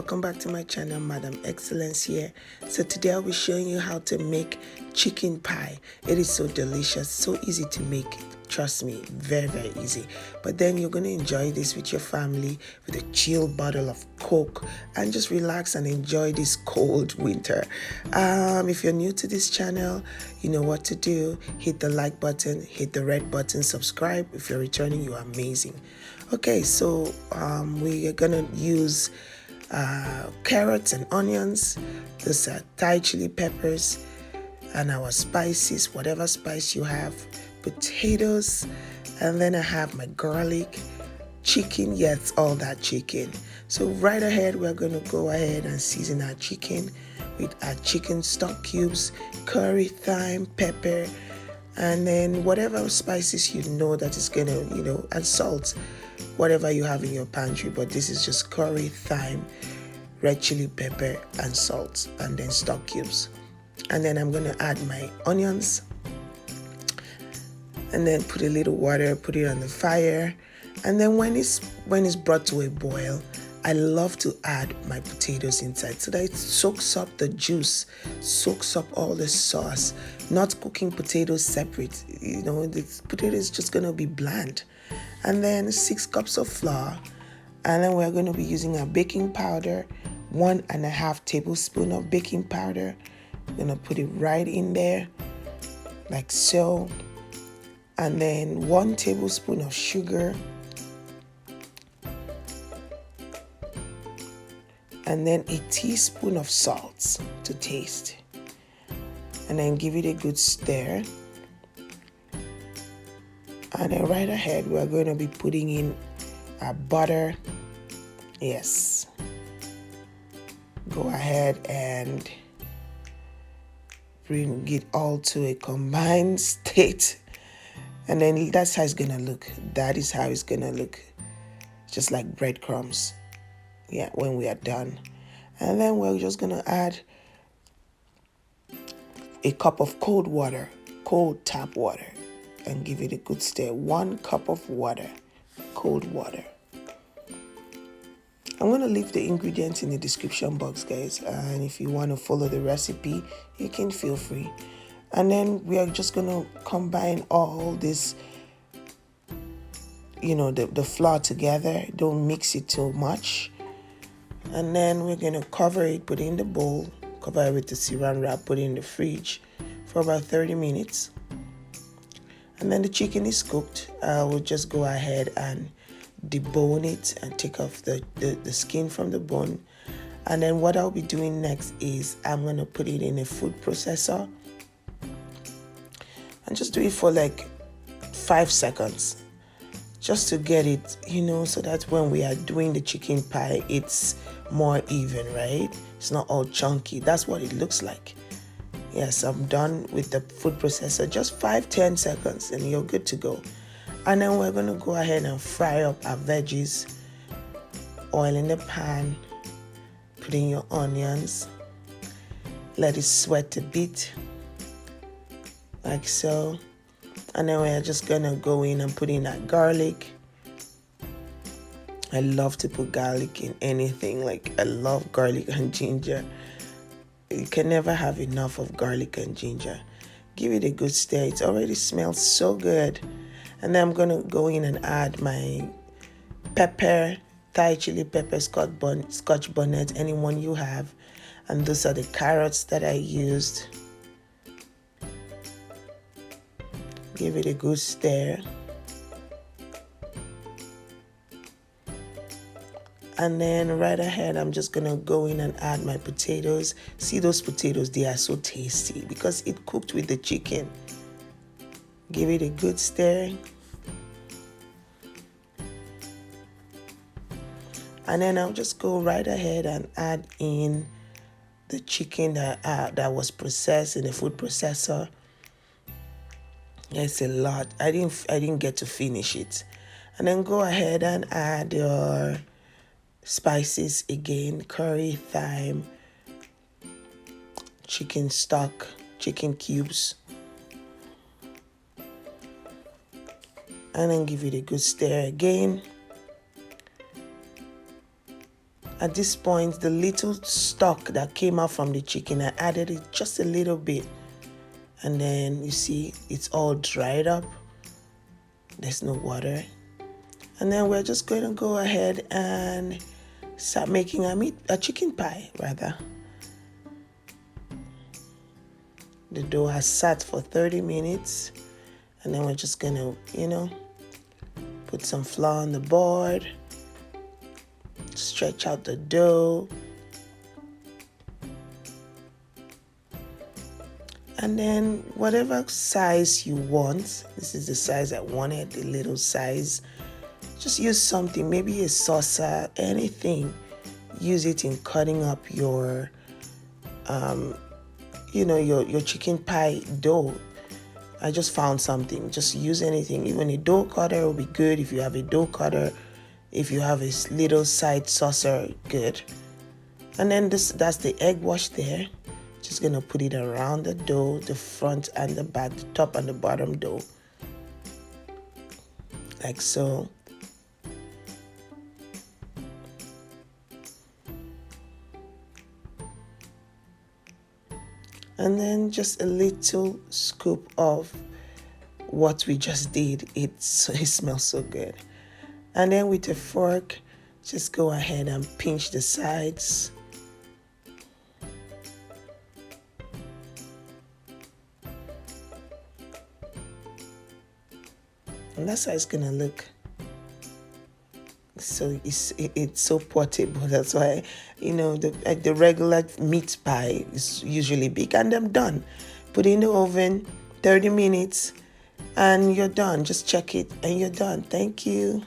welcome back to my channel. Madam Excellence here. So today I'll be showing you how to make chicken pie. It is so delicious, so easy to make. Trust me, very easy. But then you're going to enjoy this with your family with a chilled bottle of Coke and just relax and enjoy this cold winter. If you're new to this channel, you know what to do. Hit the like button, hit the red button, subscribe. If you're returning, you're amazing. Okay, so we are gonna use carrots and onions. These are Thai chili peppers and our spices, whatever spice you have, potatoes, and then I have my garlic, chicken. Yes, all that chicken. So right ahead, we're gonna go ahead and season our chicken with our chicken stock cubes, curry, thyme, pepper, and then whatever spices you know that is gonna, and salt, whatever you have in your pantry. But this is just curry, thyme, red chili pepper, and salt, and then stock cubes. And then I'm gonna add my onions, and then put a little water, put it on the fire, and then when it's brought to a boil, I love to add my potatoes inside so that it soaks up the juice, soaks up all the sauce. Not cooking potatoes separate, the potato is just gonna be bland. And then 6 cups of flour, and then we're going to be using our baking powder, 1.5 tablespoons of baking powder. I'm going to put it right in there like so, and then 1 tablespoon of sugar, and then a teaspoon of salt to taste, and then give it a good stir. And then right ahead, we're going to be putting in our butter. Yes. Go ahead and bring it all to a combined state. And then that's how it's going to look. That is how it's going to look. Just like breadcrumbs. Yeah, when we are done. And then we're just going to add a cup of cold water, cold tap water, and give it a good stir. 1 cup of water, cold water. I'm going to leave the ingredients in the description box, guys, and if you want to follow the recipe, you can feel free. And then we are just going to combine all this, the flour together. Don't mix it too much. And then we're going to cover it, put it in the bowl, cover it with the saran wrap, put it in the fridge for about 30 minutes. And then the chicken is cooked. I will just go ahead and debone it and take off the skin from the bone. And then what I'll be doing next is I'm going to put it in a food processor and just do it for like 5 seconds just to get it, so that when we are doing the chicken pie, it's more even, right? It's not all chunky. That's what it looks like. Yes, I'm done with the food processor. Just 5-10 seconds and you're good to go. And then we're going to go ahead and fry up our veggies. Oil in the pan. Put in your onions. Let it sweat a bit. Like so. And then we're just going to go in and put in that garlic. I love to put garlic in anything. Like, I love garlic and ginger. You can never have enough of garlic and ginger. Give it a good stir. It already smells so good. And then I'm going to go in and add my pepper, Thai chili pepper, Scotch bonnet, anyone you have. And those are the carrots that I used. Give it a good stir. And then right ahead, I'm just going to go in and add my potatoes. See those potatoes? They are so tasty because it cooked with the chicken. Give it a good stir. And then I'll just go right ahead and add in the chicken that was processed in the food processor. It's a lot. I didn't get to finish it. And then go ahead and add your spices again, curry, thyme, chicken stock, chicken cubes, and then give it a good stir again. At this point, the little stock that came out from the chicken, I added it just a little bit. And then you see it's all dried up. There's no water. And then we're just going to go ahead and start making a chicken pie, rather. The dough has sat for 30 minutes. And then we're just going to, put some flour on the board. Stretch out the dough. And then whatever size you want, this is the size I wanted, the little size. Just use something, maybe a saucer, anything. Use it in cutting up your, your chicken pie dough. I just found something. Just use anything. Even a dough cutter will be good if you have a dough cutter. If you have a little side saucer, good. And then that's the egg wash there. Just gonna put it around the dough, the front and the back, the top and the bottom dough. Like so. And then just a little scoop of what we just did. It smells so good. And then with a fork, just go ahead and pinch the sides. And that's how it's gonna look. So it's so portable. That's why, the regular meat pie is usually big, and I'm done. Put it in the oven, 30 minutes, and you're done. Just check it and you're done. Thank you.